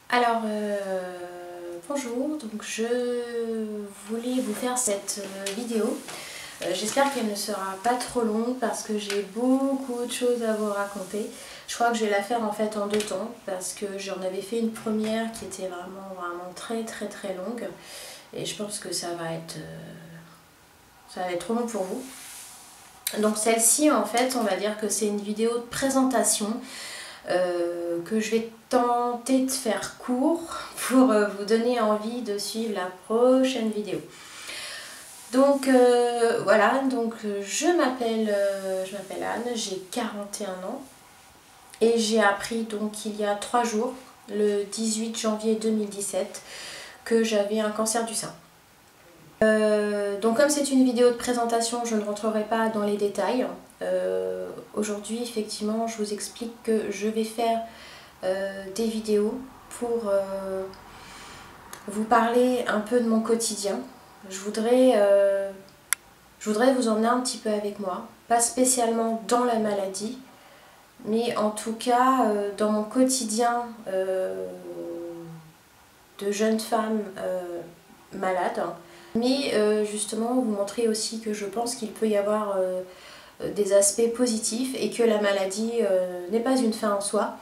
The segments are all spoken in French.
Alors, bonjour, donc je voulais vous faire cette vidéo. J'espère qu'elle ne sera pas trop longue parce que j'ai beaucoup de choses à vous raconter. Je crois que je vais la faire en fait en deux temps parce que j'en avais fait une première qui était vraiment très longue et je pense que ça va être trop long pour vous. Donc celle-ci en fait on va dire que c'est une vidéo de présentation que je vais tenter de faire court pour vous donner envie de suivre la prochaine vidéo. Donc voilà, donc je m'appelle Anne, j'ai 41 ans et j'ai appris donc il y a 3 jours, le 18 janvier 2017, que j'avais un cancer du sein. Donc comme c'est une vidéo de présentation, je ne rentrerai pas dans les détails. Aujourd'hui, effectivement, je vous explique que je vais faire des vidéos pour vous parler un peu de mon quotidien. Je voudrais vous emmener un petit peu avec moi, pas spécialement dans la maladie, mais en tout cas dans mon quotidien de jeune femme malade. Mais justement vous montrer aussi que je pense qu'il peut y avoir des aspects positifs et que la maladie n'est pas une fin en soi,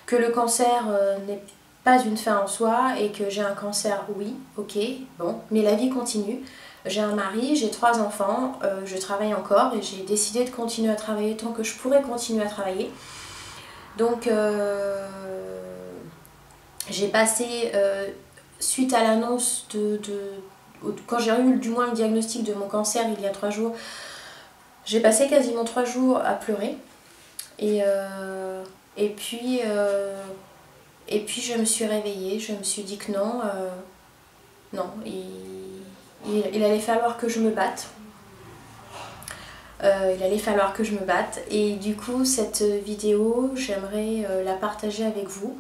que le cancer n'est pas une fin en soi et que j'ai un cancer, oui, ok, bon, mais la vie continue. J'ai un mari, j'ai 3 enfants, je travaille encore et j'ai décidé de continuer à travailler tant que je pourrais continuer à travailler. Donc j'ai passé, suite à l'annonce quand j'ai eu du moins le diagnostic de mon cancer il y a 3 jours, j'ai passé quasiment 3 jours à pleurer. Et puis je me suis réveillée, je me suis dit que non, il allait falloir que je me batte. Et du coup cette vidéo, j'aimerais la partager avec vous.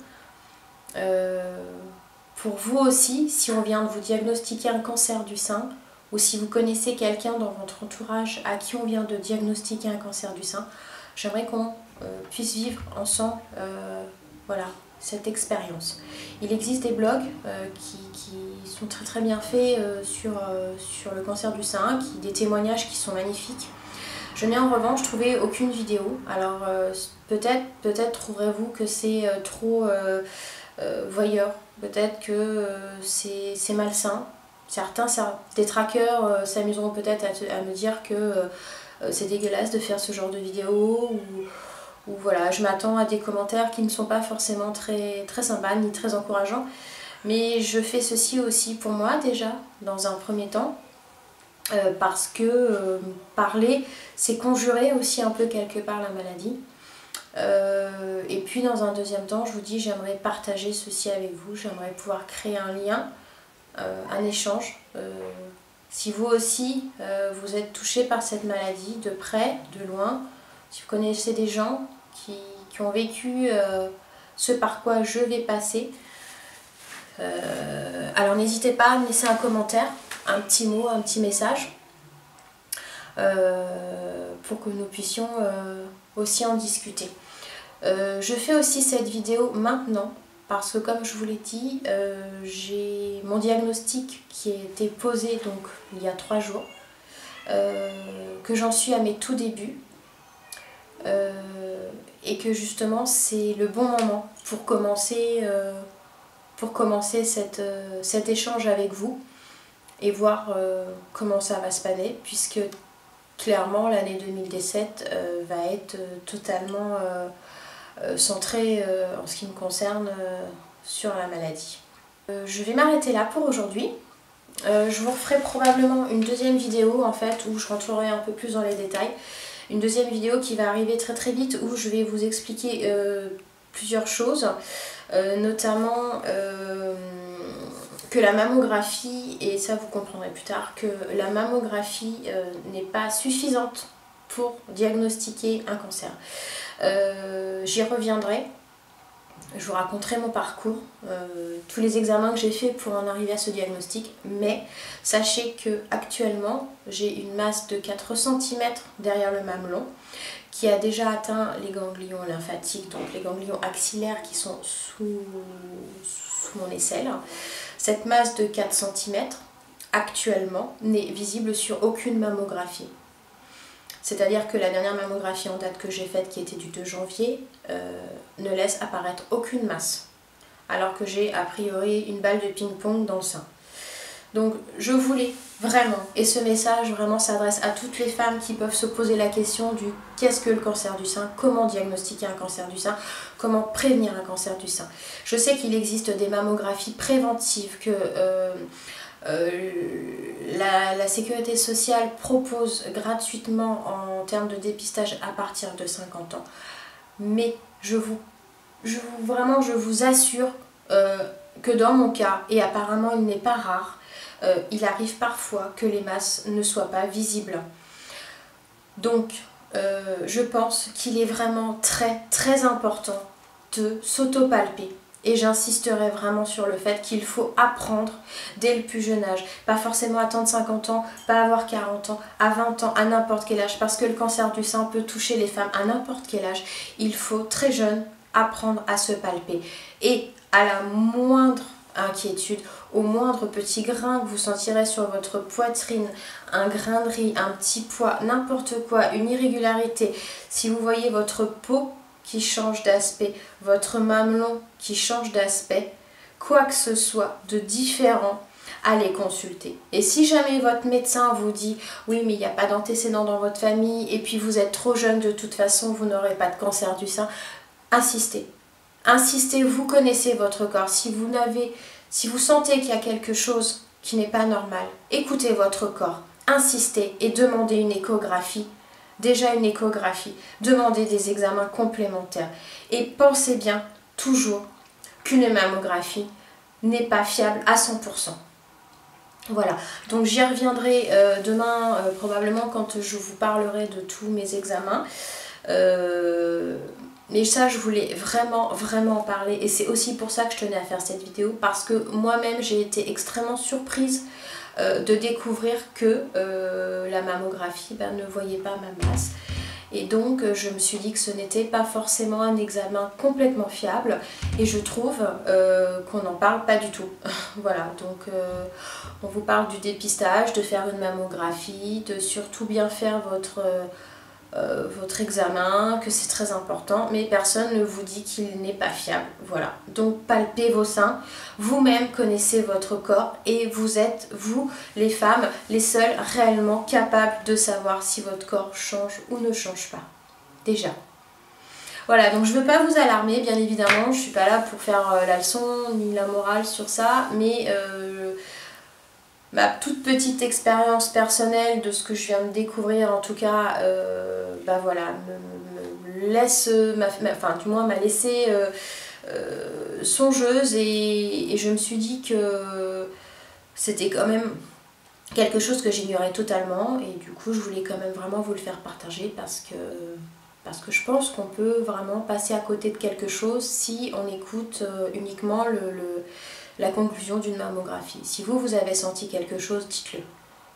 Pour vous aussi, si on vient de vous diagnostiquer un cancer du sein, ou si vous connaissez quelqu'un dans votre entourage à qui on vient de diagnostiquer un cancer du sein, j'aimerais qu'on puisse vivre ensemble voilà, cette expérience. Il existe des blogs qui sont très bien faits sur le cancer du sein, des témoignages qui sont magnifiques. Je n'ai en revanche trouvé aucune vidéo. Alors peut-être trouverez-vous que c'est trop voyeur, peut-être que c'est malsain. Certains détraqueurs s'amuseront peut-être à me dire que c'est dégueulasse de faire ce genre de vidéo ou voilà, je m'attends à des commentaires qui ne sont pas forcément très sympas ni très encourageants. Mais je fais ceci aussi pour moi déjà, dans un premier temps, parce que parler, c'est conjurer aussi un peu quelque part la maladie. Et puis dans un deuxième temps, je vous dis, j'aimerais partager ceci avec vous, j'aimerais pouvoir créer un lien, un échange. Si vous aussi, vous êtes touché par cette maladie, de près, de loin, si vous connaissez des gens qui ont vécu ce par quoi je vais passer, alors n'hésitez pas à me laisser un commentaire, un petit mot, un petit message, pour que nous puissions aussi en discuter. Je fais aussi cette vidéo maintenant parce que comme je vous l'ai dit, j'ai mon diagnostic qui a été posé donc il y a 3 jours, que j'en suis à mes tout débuts, et que justement c'est le bon moment pour commencer cet échange avec vous et voir comment ça va se passer, puisque clairement l'année 2017 va être totalement centrée en ce qui me concerne sur la maladie. Je vais m'arrêter là pour aujourd'hui. Je vous referai probablement une deuxième vidéo en fait où je rentrerai un peu plus dans les détails. Une deuxième vidéo qui va arriver très vite où je vais vous expliquer plusieurs choses, notamment que la mammographie, et ça vous comprendrez plus tard, que la mammographie n'est pas suffisante pour diagnostiquer un cancer. J'y reviendrai, je vous raconterai mon parcours, tous les examens que j'ai fait pour en arriver à ce diagnostic, mais sachez que actuellement j'ai une masse de 4 cm derrière le mamelon qui a déjà atteint les ganglions lymphatiques, donc les ganglions axillaires qui sont sous mon aisselle. Cette masse de 4 cm actuellement n'est visible sur aucune mammographie. C'est-à-dire que la dernière mammographie en date que j'ai faite, qui était du 2 janvier, ne laisse apparaître aucune masse. Alors que j'ai a priori une balle de ping-pong dans le sein. Donc je voulais vraiment, et ce message vraiment s'adresse à toutes les femmes qui peuvent se poser la question du qu'est-ce que le cancer du sein, comment diagnostiquer un cancer du sein, comment prévenir un cancer du sein. Je sais qu'il existe des mammographies préventives que la sécurité sociale propose gratuitement en termes de dépistage à partir de 50 ans. Mais je vous assure que dans mon cas, et apparemment il n'est pas rare, il arrive parfois que les masses ne soient pas visibles. Donc je pense qu'il est vraiment très très important de s'auto-palper. Et j'insisterai vraiment sur le fait qu'il faut apprendre dès le plus jeune âge. Pas forcément attendre 50 ans, pas avoir 40 ans, à 20 ans, à n'importe quel âge. Parce que le cancer du sein peut toucher les femmes à n'importe quel âge. Il faut très jeune apprendre à se palper. Et à la moindre inquiétude, au moindre petit grain que vous sentirez sur votre poitrine, un grain de riz, un petit pois, n'importe quoi, une irrégularité, si vous voyez votre peau qui change d'aspect, votre mamelon qui change d'aspect, quoi que ce soit de différent, allez consulter. Et si jamais votre médecin vous dit oui mais il n'y a pas d'antécédents dans votre famille et puis vous êtes trop jeune, de toute façon vous n'aurez pas de cancer du sein, insistez. Insistez, vous connaissez votre corps. Si vous sentez qu'il y a quelque chose qui n'est pas normal, écoutez votre corps, insistez et demandez une échographie. Déjà une échographie, demandez des examens complémentaires. Et pensez bien, toujours, qu'une mammographie n'est pas fiable à 100%. Voilà, donc j'y reviendrai demain, probablement quand je vous parlerai de tous mes examens. Mais ça, je voulais vraiment en parler. Et c'est aussi pour ça que je tenais à faire cette vidéo. Parce que moi-même, j'ai été extrêmement surprise de découvrir que la mammographie ne voyait pas ma masse. Et donc je me suis dit que ce n'était pas forcément un examen complètement fiable. Et je trouve qu'on n'en parle pas du tout. Voilà, donc on vous parle du dépistage, de faire une mammographie, de surtout bien faire votre examen, que c'est très important, mais personne ne vous dit qu'il n'est pas fiable. Voilà, donc palpez vos seins, vous-même connaissez votre corps et vous êtes, vous les femmes, les seules réellement capables de savoir si votre corps change ou ne change pas, déjà. Voilà, donc je ne veux pas vous alarmer, bien évidemment, je ne suis pas là pour faire la leçon ni la morale sur ça, mais ma toute petite expérience personnelle de ce que je viens de découvrir, en tout cas, voilà, me laisse, enfin du moins m'a laissé songeuse et je me suis dit que c'était quand même quelque chose que j'ignorais totalement et du coup je voulais quand même vraiment vous le faire partager parce que je pense qu'on peut vraiment passer à côté de quelque chose si on écoute uniquement la conclusion d'une mammographie. Si vous avez senti quelque chose, dites-le.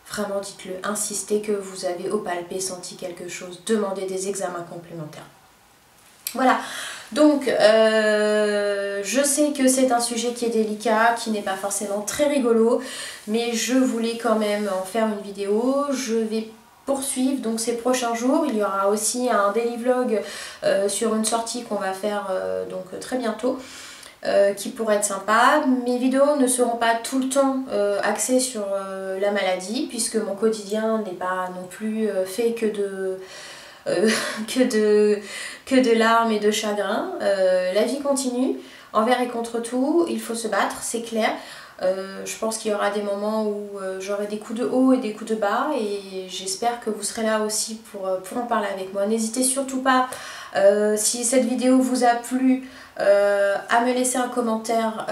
Vraiment dites-le. Insistez que vous avez au palpé senti quelque chose. Demandez des examens complémentaires. Voilà. Donc, je sais que c'est un sujet qui est délicat, qui n'est pas forcément très rigolo, mais je voulais quand même en faire une vidéo. Je vais poursuivre donc ces prochains jours. Il y aura aussi un daily vlog sur une sortie qu'on va faire donc très bientôt. Qui pourrait être sympa. Mes vidéos ne seront pas tout le temps axées sur la maladie puisque mon quotidien n'est pas non plus fait que de larmes et de chagrin. La vie continue, envers et contre tout, il faut se battre, c'est clair. Je pense qu'il y aura des moments où j'aurai des coups de haut et des coups de bas et j'espère que vous serez là aussi pour en parler avec moi. N'hésitez surtout pas, si cette vidéo vous a plu, à me laisser un commentaire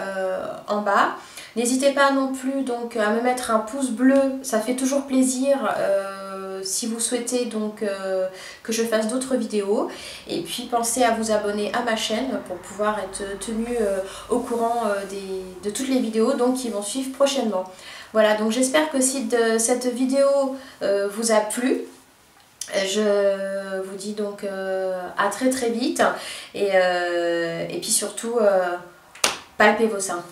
en bas. N'hésitez pas non plus donc à me mettre un pouce bleu, ça fait toujours plaisir si vous souhaitez donc que je fasse d'autres vidéos. Et puis pensez à vous abonner à ma chaîne pour pouvoir être tenu au courant de toutes les vidéos donc, qui vont suivre prochainement. Voilà, donc j'espère que si cette vidéo vous a plu, je vous dis donc à très vite et puis surtout palpez vos seins.